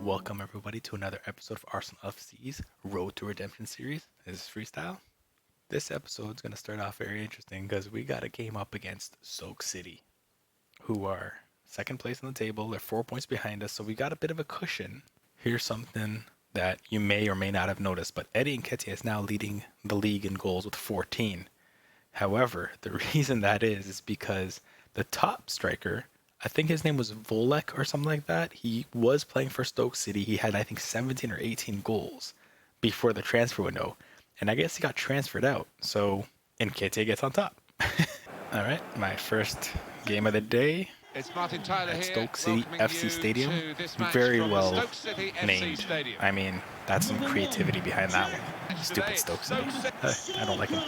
Welcome everybody to another episode of Arsenal FC's Road to Redemption series. This is freestyle. This episode is going to start off very interesting because we got a game up against Stoke City, who are second place on the table. They're 4 points behind us, so we got a bit of a cushion. Here's something that you may or may not have noticed, but Eddie Nketiah is now leading the league in goals with 14. However, the reason that is because the top striker, I think his name was Volek or something like that. He was playing for Stoke City. He had, I think, 17 or 18 goals before the transfer window. And I guess he got transferred out. So Nketiah gets on top. All right, my first game of the day at Stoke City FC Stadium. Very well named. I mean, that's some creativity behind that one. Stupid Stoke City. I don't like him.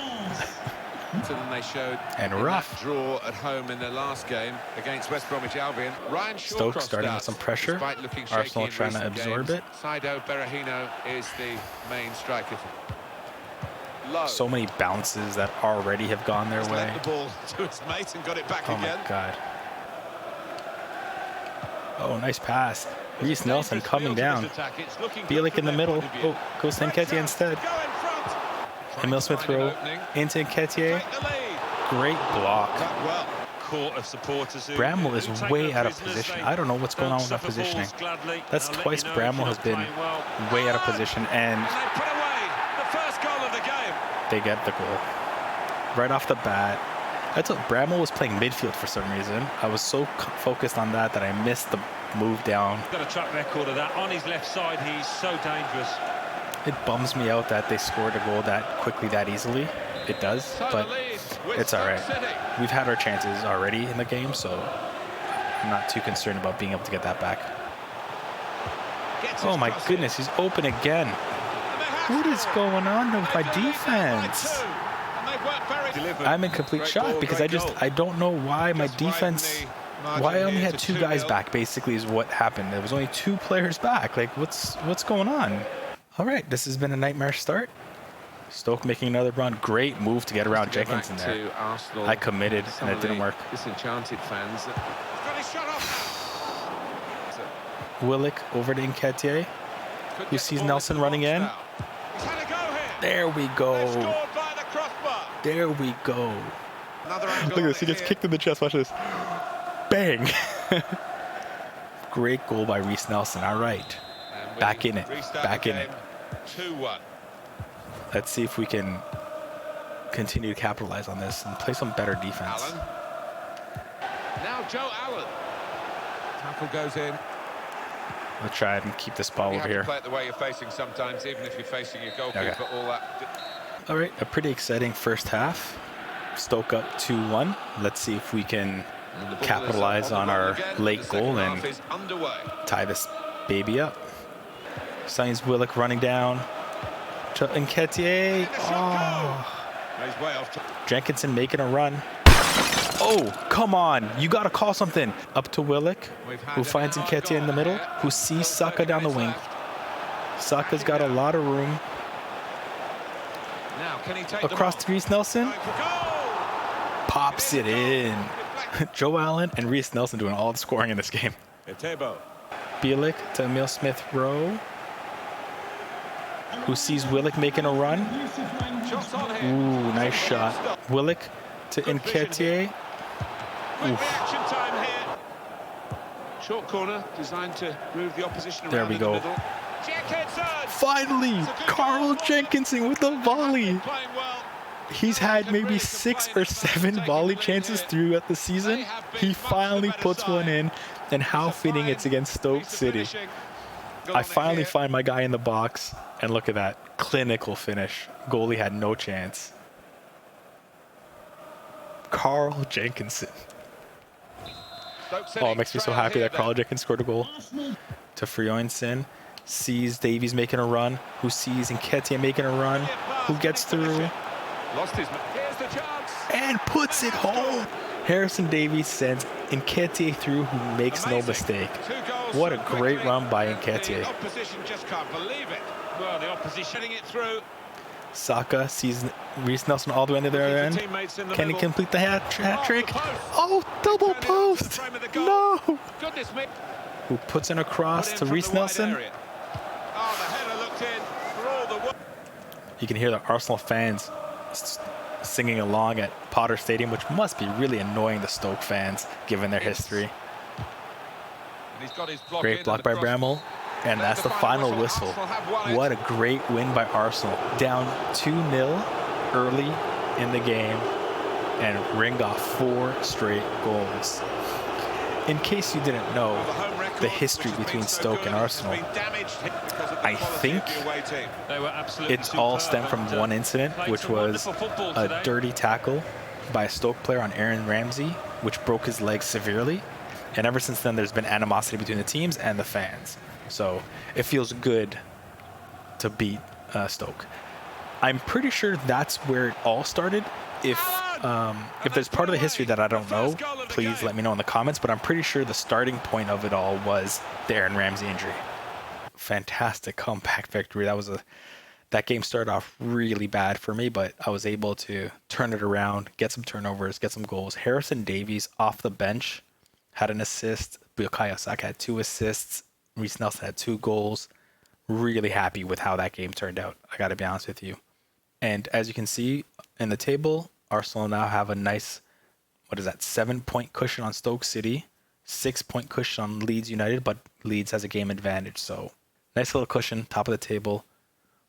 Than they showed and rough draw at home in their last game against West Bromwich Albion. Stoke starting with some pressure. Arsenal trying to absorb it. Saido Berahino is the main striker. So many bounces that already have gone their way. The ball to his mate and got it back again. Oh my god. Oh, nice pass. Reece Nelson coming down. Bielik in the middle. Oh, goes to Nketiah instead. Emil Smith-Rowe into Nketiah. Great block. Bramall is way out of position. I don't know what's going on with that positioning. That's twice Bramall has been way out of position, and they get the goal. Right off the bat. I thought Bramall was playing midfield for some reason. I was so focused on that I missed the move down. Got a track record of that. On his left side, he's so dangerous. It bums me out that they scored a goal that quickly, that easily. It does, but it's all right. We've had our chances already in the game, so I'm not too concerned about being able to get that back. Oh my goodness, he's open again. What is going on with my defense? I'm in complete shock because I don't know why my defense, why I only had two guys back basically is what happened. There was only two players back. Like what's going on? All right, this has been a nightmare start. Stoke making another run. Great move to get around Jenkins in there. I committed and it didn't work. Disenchanted fans. Willock over to Nketiah, who sees Nelson running in. There we go. There we go. Look at this. He gets kicked in the chest. Watch this. Bang. Great goal by Reece Nelson. All right. Back in it. Back in it. 2-1. Let's see if we can continue to capitalize on this and play some better defense. Allen. Now Joe Allen. Tackle goes in. We'll try and keep this ball over here. Play it the way you're facing sometimes, even if you're facing your goalkeeper. Okay. All that. All right, a pretty exciting first half. Stoke up 2-1. Let's see if we can capitalize on our late goal and tie this baby up. Signs Willock running down. Nketiah. Oh. Jenkinson making a run. Oh, come on. You got to call something. Up to Willock, who finds Nketiah in the middle, who sees Saka down the wing. Saka's got a lot of room. Across to Reece Nelson. Pops it in. Joe Allen and Reece Nelson doing all the scoring in this game. Bielik to Emil Smith-Rowe, who sees Willock making a run. Ooh, nice shot. Willock to Nketiah. Short corner designed to move the opposition. There we go. Finally, Carl Jenkinson with the volley. He's had maybe 6 or 7 volley chances throughout the season. He finally puts one in, and how fitting it's against Stoke City. I finally find my guy in the box, and look at that. Clinical finish. Goalie had no chance. Carl Jenkinson. Oh, it makes me so happy that Carl Jenkins scored a goal. To Frioinson. Sees Davies making a run. Who sees Nketiah making a run. Who gets through. And puts it home. Harrison Davies sends Nketiah through, who makes no mistake. What a great run by Nketiah. Saka sees Reece Nelson all the way into the other end. Can he complete the hat trick? Oh, double post! No! who puts in a cross Put to in from Reece the wide Nelson. area. Oh, the header looked in for all the world. You can hear the Arsenal fans singing along at Potter Stadium, which must be really annoying the Stoke fans, given their history. And he's got his block Great in block and by the cross- Bramall. And There's that's the final whistle. Arsenal have won it. What a great win by Arsenal. Down 2-0 early in the game and ringed off 4 straight goals. In case you didn't know, The home record, the history which has between been so Stoke good, and has Arsenal, been damaged because of the I quality think of the away team. They were absolutely it's all superb, stemmed from and, one incident, played which some was wonderful football a today. dirty tackle by a Stoke player on Aaron Ramsey, which broke his leg severely. And ever since then, there's been animosity between the teams and the fans. So it feels good to beat Stoke. I'm pretty sure that's where it all started. If there's part of the history that I don't know, please let me know in the comments. But I'm pretty sure the starting point of it all was the Aaron Ramsey injury. Fantastic comeback victory. That game started off really bad for me, but I was able to turn it around, get some turnovers, get some goals. Harrison Davies off the bench had an assist. Bukayo Saka had 2 assists. Reece Nelson had 2 goals. Really happy with how that game turned out, I got to be honest with you. And as you can see in the table, Arsenal now have a nice, 7-point cushion on Stoke City, 6-point cushion on Leeds United, but Leeds has a game advantage. So nice little cushion, top of the table.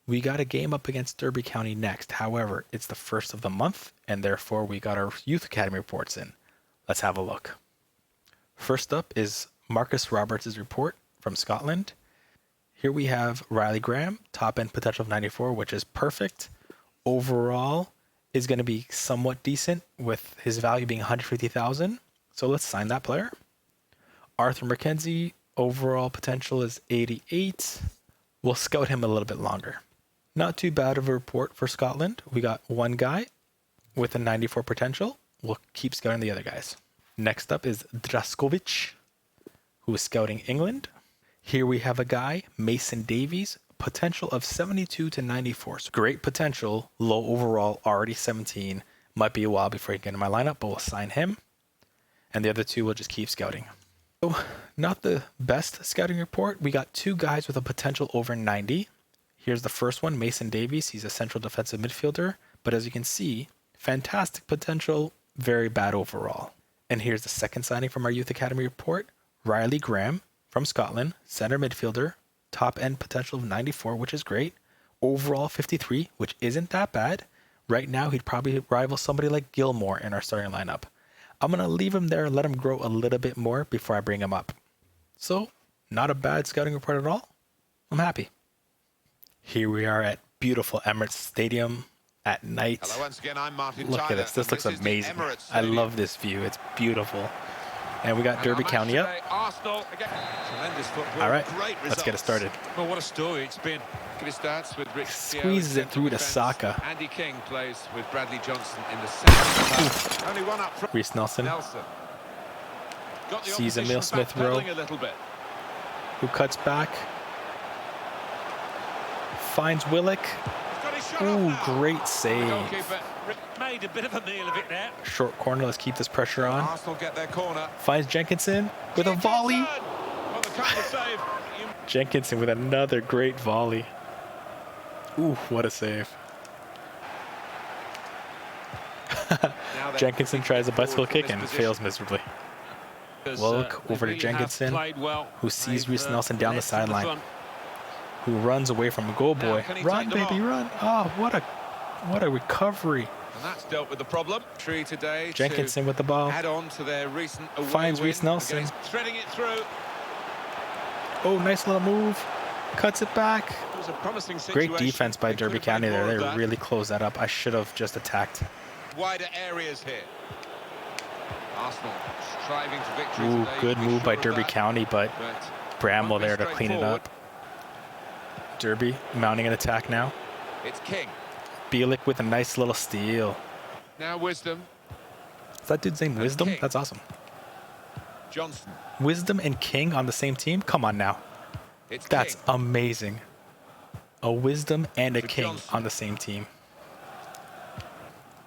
We got a game up against Derby County next. However, it's the first of the month, and therefore we got our Youth Academy reports in. Let's have a look. First up is Marcus Roberts' report from Scotland. Here we have Riley Graham, top end potential of 94, which is perfect. Overall is going to be somewhat decent with his value being 150,000. So let's sign that player. Arthur McKenzie, overall potential is 88. We'll scout him a little bit longer. Not too bad of a report for Scotland. We got one guy with a 94 potential. We'll keep scouting the other guys. Next up is Draskovic, who is scouting England. Here we have a guy, Mason Davies, potential of 72 to 94. So great potential, low overall, already 17. Might be a while before he can get in my lineup, but we'll sign him. And the other 2 will just keep scouting. So not the best scouting report. We got 2 guys with a potential over 90. Here's the first one, Mason Davies. He's a central defensive midfielder. But as you can see, fantastic potential, very bad overall. And here's the second signing from our Youth Academy report, Riley Graham from Scotland, center midfielder, top end potential of 94, which is great. Overall 53, which isn't that bad. Right now, he'd probably rival somebody like Gilmore in our starting lineup. I'm going to leave him there and let him grow a little bit more before I bring him up. So, not a bad scouting report at all. I'm happy. Here we are at beautiful Emirates Stadium at night. Hello once again, I'm Martin Look Tyler, at this. This and looks is the amazing. Emirates I Stadium. love this view. It's beautiful. And we got And Derby our match County up. today, Arsenal again. Tremendous football. All right, Great let's get it results. started. Well, what a story it's been. Look at his stats with Rick Squeezes it through to Saka. Andy King plays with Bradley Johnson in the centre. Only one up front. Reece Nelson, Nelson. Got the Sees Emil opposition Smith Rowe. backpedaling a little bit. who cuts back. Finds Willock. He's got his shot Ooh, off now. great save. Goalkeeper. Made a bit of a meal of it there. Short corner, let's keep this pressure on. Arsenal get their corner. Finds Jenkinson with a volley. Well, the counter save. Jenkinson with another great volley. Ooh, what a save. Now they're Jenkinson tries a bicycle forward from kick this and position. fails miserably. Because, Willock they over to really have Jenkinson, played well. who sees They've, Reece Nelson down the led to sideline. front. Who runs away from a goal Now, boy. can he Run, take them baby, on? run. Oh, what a recovery. And that's dealt with the problem. Tree today Jenkinson with the ball. to add on to their recent away Finds win Reece Nelson. against- threading it through. Oh, nice little move. Cuts it back. It was a promising Great situation. defense by They could Derby have County made there. more They of that. really closed that up. I should have just attacked. Wider areas here. Arsenal striving for victory Ooh, today. good Be move by sure of Derby that. County, but But Bramwell won't be there to clean it straightforward. up. Derby mounting an attack now. It's King. Bielik with a nice little steal. Now Wisdom. Is that dude's name Wisdom? King. That's awesome. Johnson. Wisdom and King on the same team? Come on now. It's That's King. amazing. A Wisdom and a For King Johnson. on the same team.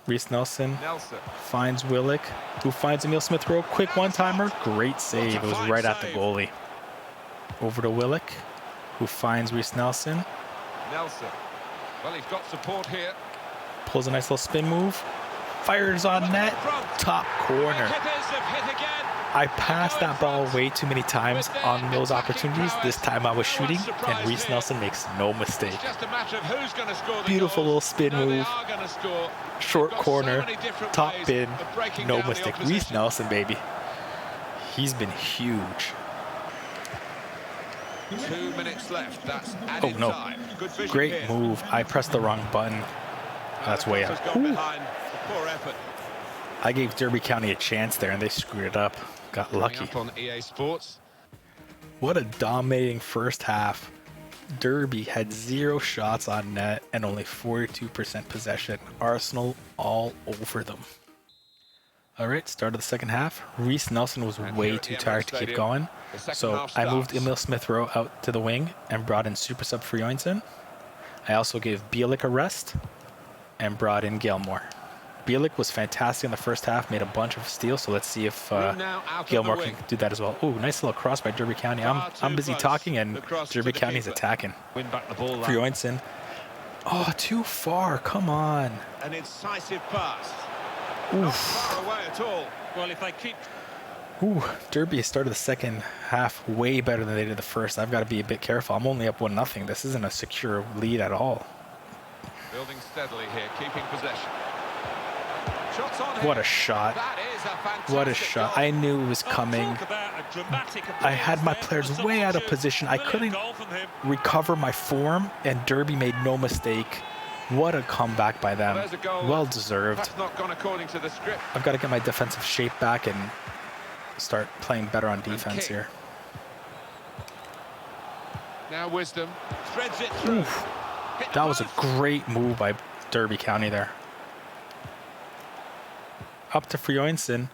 Reece Nelson Nelson. finds Willock, who finds Emil Smith Rowe. Quick one-timer. Great save. It was fine right at the save. goalie. Over to Willock, who finds Reece Nelson. Nelson. Well, he's got support here. Pulls a nice little spin move. Fires on net. Top corner. Hitters have hit again. I passed that ball way too many times on those opportunities. This time I was shooting, and Reece Nelson makes no mistake. It's just a matter of who's going to score the Beautiful little goals. spin No, they move. are gonna score. Short They've got corner, so many different top ways bin, of breaking no down the mistake. opposition. Reece Nelson, baby. He's been huge. 2 minutes left. That's Oh, added no. time. Good vision Great here. move. I pressed the wrong button. That's way Has out. gone Ooh. behind. A poor effort. I gave Derby County a chance there, and they screwed it up. Got Coming lucky. up on EA Sports. What a dominating first half. Derby had 0 shots on net and only 42% possession. Arsenal all over them. All right, start of the second half. Reece Nelson was And way here at too the tired Emirates to keep Stadium, going. the second So half I moved starts. Emil Smith-Rowe out to the wing and brought in super sub Frioinson. I also gave Bielik a rest and brought in Gilmore. Bielik was fantastic in the first half, made a bunch of steals, so let's see if Room now out of the Gilmore wing. can do that as well. Oh, nice little cross by Derby County. Far I'm too busy close. talking, and The cross to Derby the County's keeper. attacking. Win back the ball. Frioinson. Oh, too far. Come on. An incisive pass. Oof. Not far away at all. Well, if they keep Ooh, Derby started the second half way better than they did the first. I've got to be a bit careful. I'm only up 1-0. This isn't a secure lead at all. Building steadily here, keeping possession. Shots on here. What a shot. That is a fantastic What a shot. goal. I knew it was coming. Talk about a dramatic I had my appearance players there. way out of Substitute. position. I Brilliant couldn't goal from him. recover my form, and Derby made no mistake. What a comeback by them. There's a goal. Well deserved. That's not gone according to the script. I've got to get my defensive shape back and start playing better on defense kick. here. Now Wisdom threads it through. Oof. Hit the That was a post. great move by Derby County there. Up to Frioinson,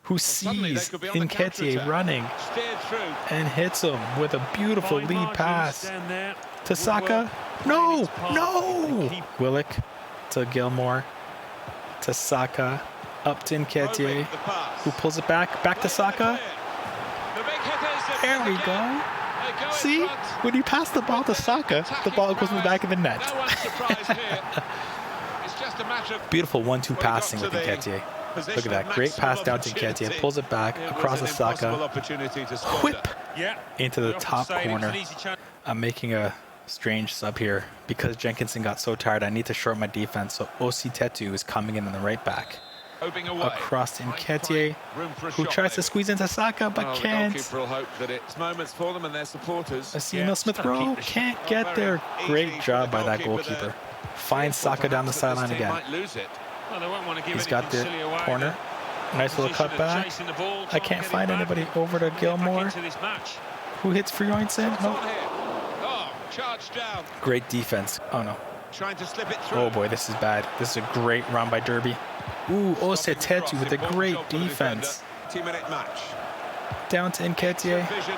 who Suddenly they sees could be on the Nketiah counter-attack. running Steered through. and hits him with a beautiful Fine lead margins pass. down there. To Saka. No, no. Keep- Willock to Gilmore. To Saka. Up to Nketiah, Probing the pass. who pulls it back. Back to Saka. The big hitters have There hit we again. go. They go in See, front. when you pass the ball to Saka, the ball goes in the back of the net. No one's surprised here. It's just a matter of Beautiful 1-2 Well, he got passing to with the Nketiah. position Look at that. of Great pass maximum down to Nketiah. opportunity. Pulls it back It across to was an impossible Saka opportunity to squander. Whip Yeah. into the We often top say it was an corner. easy chance. I'm making a strange sub here. Because Jenkinson got so tired, I need to shorten my defense. So Osi Tetu is coming in the right back. Hoping away. Across to Fine, Nketiah, fine. Room for a who shot, tries to maybe. squeeze into Saka, but Well, the can't. goalkeeper will hope that it's moments for them and their supporters. I see Yeah, Emil just gotta Smith-Rowe keep the can't shot. get Very there. easy Great for job the by that goalkeeper goalkeeper. there. Finds Saka down the Perhaps that sideline this team again. might lose it. Well, they won't want to give He's got anything the silly away. corner. Nice little Position of cutback. chasing the ball, I trying to can't get it find back anybody. and Over to get back Gilmore, into this match. who hits Frioinson. Shots No. on here. Oh, charged down. Great defense. Oh no. Trying to slip it through. Oh boy, this is bad. This is a great run by Derby. Ooh, Ose Stopping the cross. Tetu with a Important great job for the defense. defender. 2-minute match. Down to Nketiah, Vision.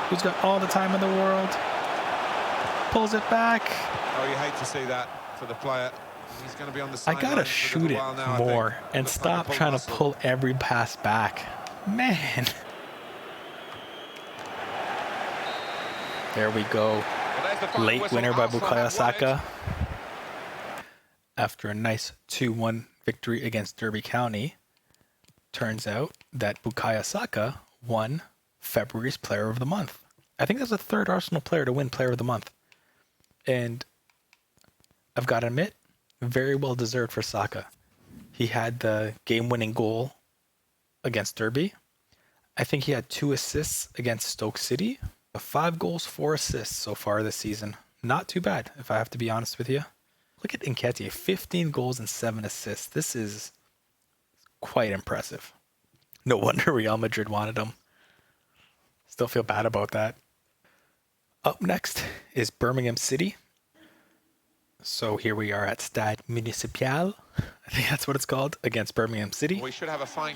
who's got all the time in the world. Pulls it back. Oh, you hate to see that for the player. He's going to be on the I sideline gotta for a shoot little it while now, I think. more and Looks like stop a pulled trying to muscle. pull every pass back. Man. There we go. Well, there's the final Late whistle. winner by Arsenal Bukayo have won it. Saka. After a nice 2-1 victory against Derby County, turns out that Bukayo Saka won February's Player of the Month. I think that's the third Arsenal player to win Player of the Month. And I've got to admit, very well deserved for Saka. He had the game-winning goal against Derby. I think he had 2 assists against Stoke City. 5 goals, 4 assists so far this season. Not too bad, if I have to be honest with you. Look at Nketiah, 15 goals and 7 assists. This is quite impressive. No wonder Real Madrid wanted him. Still feel bad about that. Up next is Birmingham City. So here we are at Stade Municipal. I think that's what it's called, against Birmingham City. We should have a fine.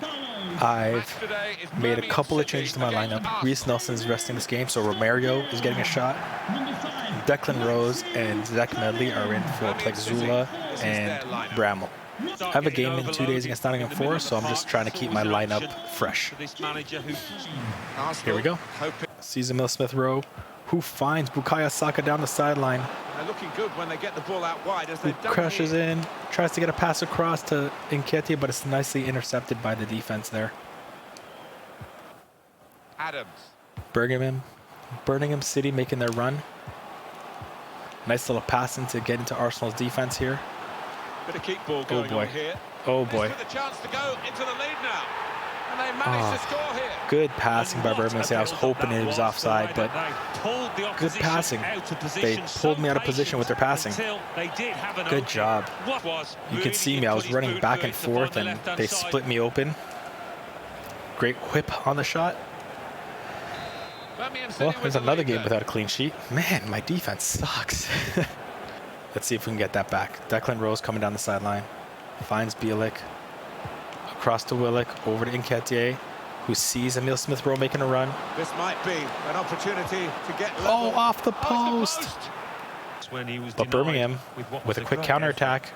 I've Match today is made a Birmingham couple of City changes to my against lineup. Arsenal. Reece Nelson's resting this game, so Romario is getting a shot. Declan Rose and Zach Medley are in for Plexula and Bramall. I have a game in 2 days against Nottingham Forest, so I'm just trying to keep my lineup fresh. For this manager who Here we go. Hoping sees Emil Smith-Rowe, who finds Bukayo Saka down the sideline. They're looking good when they get the ball out wide, as Who they've done crashes here. in, tries to get a pass across to Nketiah, but it's nicely intercepted by the defense there. Adams. Birmingham City making their run. Nice little passing to get into Arsenal's defense here. Bit of keep ball going boy. on here. Oh boy. This with a chance to go into the lead now. And they managed to score here. Good passing by Birmingham City. I was hoping it was offside, but good passing. They pulled me out of position with their passing. Good job. You can see me. I was running back and forth, and they split me open. Great whip on the shot. Well, there's another game without a clean sheet. Man, my defense sucks. Let's see if we can get that back. Declan Rose coming down the sideline. Finds Bielik. Across to Willock. Over to Nketiah, who sees Emil Smith-Rowe making a run. This might be an opportunity to get level. Oh, off the post. But Birmingham with a quick counterattack.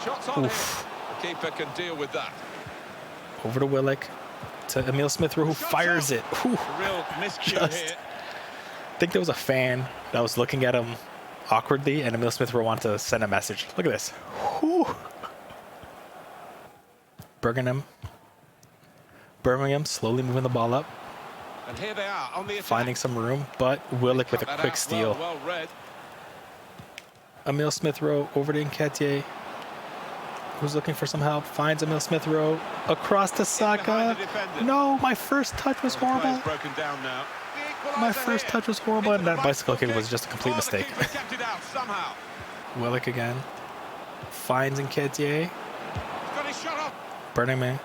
Shots on Oof. him. The keeper can deal with that. Over to Willock. To Emil Smith-Rowe, who fires it. Whew. A real miscue here. I think there was a fan that was looking at him awkwardly, and Emil Smith-Rowe wanted to send a message. Look at this. Whew. Birmingham slowly moving the ball up. And here they are on the attack. Finding some room, but Willock with a Cut that quick out steal. Well read. Emil Smith-Rowe over to Nketiah, who's looking for some help. Finds Emil Smith-Rowe across to Saka. Behind the defender. No, my first touch was Play's horrible. broken down now. The My equaliser first here. touch was horrible, Into and the that bicycle kick kick. was just a complete Oh, mistake. The keeper kept it out somehow. Willock again. Finds Nketiah. He's got his shot off. Birmingham.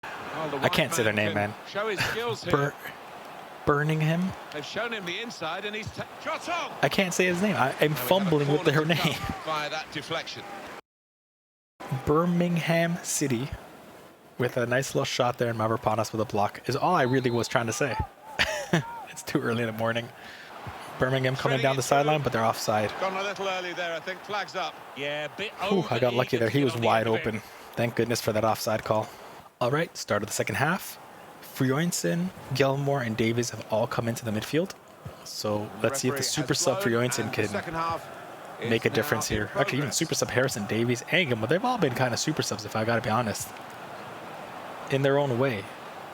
Well, the I can't white say their name, can man. Show his skills here. Birmingham. They've shown him the inside, and he's shot on. I can't say his name. I'm Now we have a fumbling with corner their to name. come via that deflection. Birmingham City with a nice little shot there, and Mavropanos with a block is all I really was trying to say. It's too early in the morning. Birmingham coming down the sideline, but they're offside. Gone a little early there, I think. Flags up. Yeah, bit Ooh, I got lucky there. He was wide open. open. Thank goodness for that offside call. All right, start of the second half. Frioinson, Gilmore, and Davies have all come into the midfield. So let's see if the super sub Frioinson can make a difference here. Actually, even super sub Harrison Davies and Gilmore, they've all been kind of super subs, if I got to be honest, in their own way.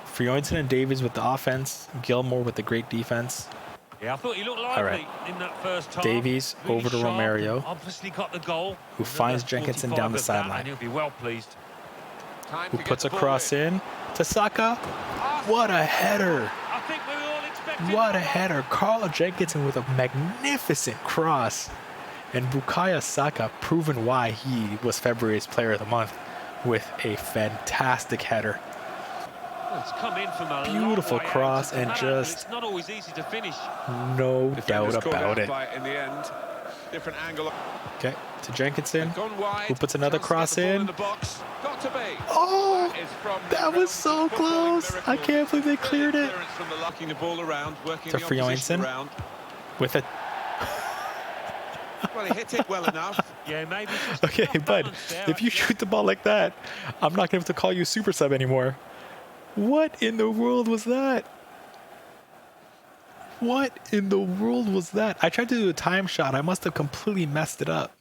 Frioinson and Davies with the offense, Gilmore with the great defense. Yeah, I thought he looked All lively right. in that first half. Davies Really over to sharp, Romario, obviously got the goal. who finds Another Jenkinson 45 down the of that, sideline. and he'll be well pleased. Time who to puts a get the ball cross in to Saka. What a header! I think we were all expecting What a that. header. Carl Jenkinson with a magnificent cross. And Bukayo Saka proving why he was February's player of the month with a fantastic header. Well, it's come in from a Beautiful long way cross out. and At that angle, just- it's not always easy to finish. No Defenders doubt caught about out it. by in the end. Different angle. Okay, to Jenkinson, Gone wide. who puts another Chance to cross get the ball in. the box. Got to be. Oh, That is from that was so ground footballing close. I miracle. can't believe they cleared it. Clearance from the locking the ball around, working To the opposition Frioinson. around. With a Well, he hit it well enough. Yeah, maybe just okay, off bud. balance there, If you actually. shoot the ball like that, I'm not gonna have to call you super sub anymore. What in the world was that? What in the world was that? I tried to do a time shot. I must have completely messed it up.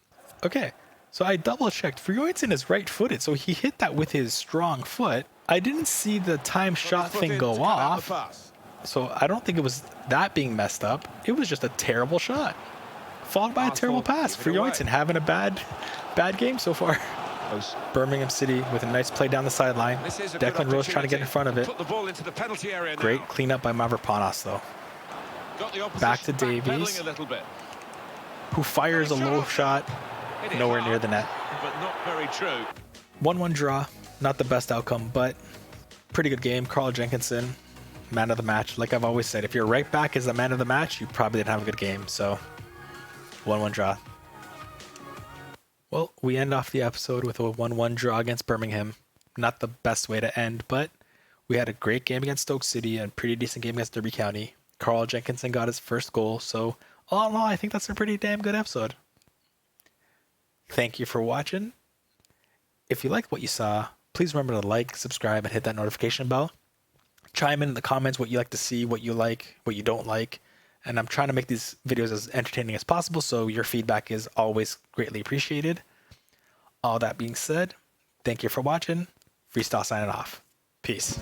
Okay, so I double checked. Frioinson is right-footed, so he hit that with his strong foot. I didn't see the time shot Foot thing in go to cut out off, the pass. so I don't think it was that being messed up. It was just a terrible shot, followed by a terrible Arsenal pass. give it away. Frioinson having a bad game so far. Birmingham City with a nice play down the sideline. This is a good Declan Rose trying to get in opportunity. front of it. Put the ball into the penalty area now. Great cleanup by Mavropanos, though, Got the opposition Back to Davies. backpedaling a little bit. who fires a low shot Hit it nowhere hard, near the net. But not very true. 1-1 draw. Not the best outcome, but pretty good game. Carl Jenkinson, man of the match. Like I've always said, if your right back is the man of the match, you probably didn't have a good game. So 1-1 draw. Well, we end off the episode with a 1-1 draw against Birmingham. Not the best way to end, but we had a great game against Stoke City and a pretty decent game against Derby County. Carl Jenkinson got his first goal, so all in all, I think that's a pretty damn good episode. Thank you for watching. If you liked what you saw, Please remember to like, subscribe, and hit that notification bell. Chime in the comments what you like to see, what you like, what you don't like. And I'm trying to make these videos as entertaining as possible, so your feedback is always greatly appreciated. All that being said, thank you for watching. Freestyle signing off. Peace.